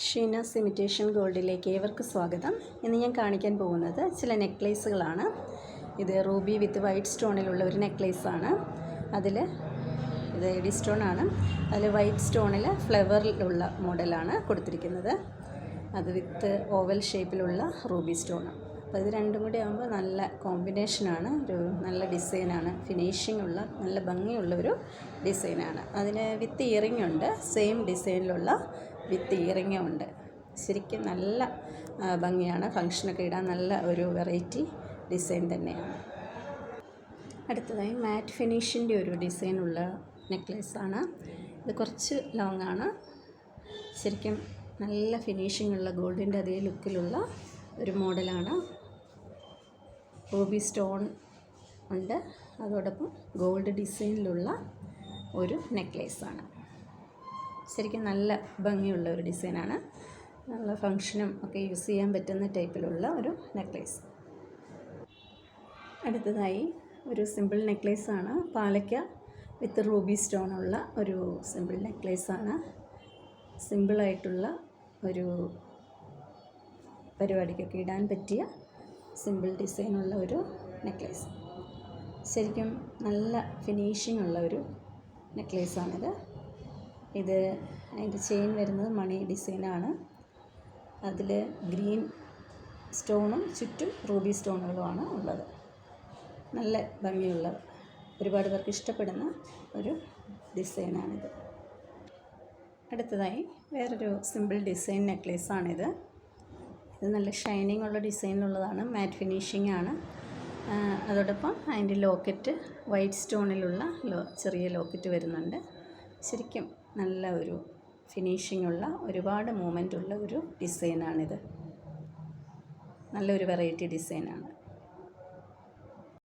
Sheena's imitation ഗോൾഡിലേക്ക് ഏവർക്ക് സ്വാഗതം. ഇന്ന് ഞാൻ കാണിക്കാൻ പോകുന്നത് ചില നെക്ലേസുകളാണ്. ഇത് റൂബി വിത്ത് വൈറ്റ് സ്റ്റോണിലുള്ള ഒരു നെക്ലേസാണ്. ഇത് എഡി സ്റ്റോണാണ്. അതിൽ വൈറ്റ് സ്റ്റോണിൽ ഫ്ലവറിലുള്ള മോഡലാണ് കൊടുത്തിരിക്കുന്നത്. അത് വിത്ത് ഓവൽ ഷേപ്പിലുള്ള റൂബി സ്റ്റോൺ. അപ്പോൾ ഇത് രണ്ടും കൂടി ആകുമ്പോൾ നല്ല കോമ്പിനേഷനാണ്. ഒരു നല്ല ഡിസൈനാണ്, ഫിനിഷിംഗ് ഉള്ള നല്ല ഭംഗിയുള്ള ഒരു ഡിസൈനാണ്. അതിന് വിത്ത് ഇയറിംഗ് ഉണ്ട്, സെയിം ഡിസൈനിലുള്ള വിത്ത് ഇയറിംഗും ഉണ്ട്. ശരിക്കും നല്ല ഭംഗിയാണ്, ഫങ്ഷനൊക്കെ ഇടാൻ നല്ല ഒരു വെറൈറ്റി ഡിസൈൻ തന്നെയാണ്. അടുത്തതായി മാറ്റ് ഫിനിഷിൻ്റെ ഒരു ഡിസൈനുള്ള നെക്ലേസാണ്. ഇത് കുറച്ച് ലോങ് ആണ്. ശരിക്കും നല്ല ഫിനിഷിംഗ് ഉള്ള ഗോൾഡിൻ്റെ അതേ ലുക്കിലുള്ള ഒരു മോഡലാണ്. റൂബി സ്റ്റോൺ ഉണ്ട്, അതോടൊപ്പം ഗോൾഡ് ഡിസൈനിലുള്ള ഒരു നെക്ലേസാണ്. ശരിക്കും നല്ല ഭംഗിയുള്ള ഒരു ഡിസൈനാണ്. നല്ല ഫങ്ഷനും ഒക്കെ യൂസ് ചെയ്യാൻ പറ്റുന്ന ടൈപ്പിലുള്ള ഒരു നെക്ലേസ്. അടുത്തതായി ഒരു സിമ്പിൾ നെക്ലേസാണ്. പാലക്ക വിത്ത് റൂബി സ്റ്റോണുള്ള ഒരു സിമ്പിൾ നെക്ലേസാണ്. സിമ്പിളായിട്ടുള്ള ഒരു പരിപാടിക്കൊക്കെ ഇടാൻ പറ്റിയ സിമ്പിൾ ഡിസൈനുള്ള ഒരു നെക്ലേസ്. ശരിക്കും നല്ല ഫിനിഷിംഗ് ഉള്ള ഒരു നെക്ലേസാണിത്. അതിൻ്റെ ചെയിൻ വരുന്നത് മണി ഡിസൈനാണ്. അതിൽ ഗ്രീൻ സ്റ്റോണും ചുറ്റും റൂബി സ്റ്റോണുകളുമാണ് ഉള്ളത്. നല്ല ഭംഗിയുള്ള, ഒരുപാട് പേർക്ക് ഇഷ്ടപ്പെടുന്ന ഒരു ഡിസൈനാണിത്. അടുത്തതായി വേറൊരു സിമ്പിൾ ഡിസൈൻ നെക്ലേസാണിത്. ഇത് നല്ല ഷൈനിങ് ഉള്ള ഡിസൈനിലുള്ളതാണ്, മാറ്റ് ഫിനിഷിംഗ് ആണ്. അതോടൊപ്പം അതിൻ്റെ ലോക്കറ്റ് വൈറ്റ് സ്റ്റോണിലുള്ള ചെറിയ ലോക്കറ്റ് വരുന്നുണ്ട്. ശരിക്കും നല്ല ഒരു ഫിനിഷിംഗ് ഉള്ള, ഒരുപാട് മൂവ്മെൻ്റ് ഉള്ള ഒരു ഡിസൈനാണിത്. നല്ലൊരു വെറൈറ്റി ഡിസൈനാണ്.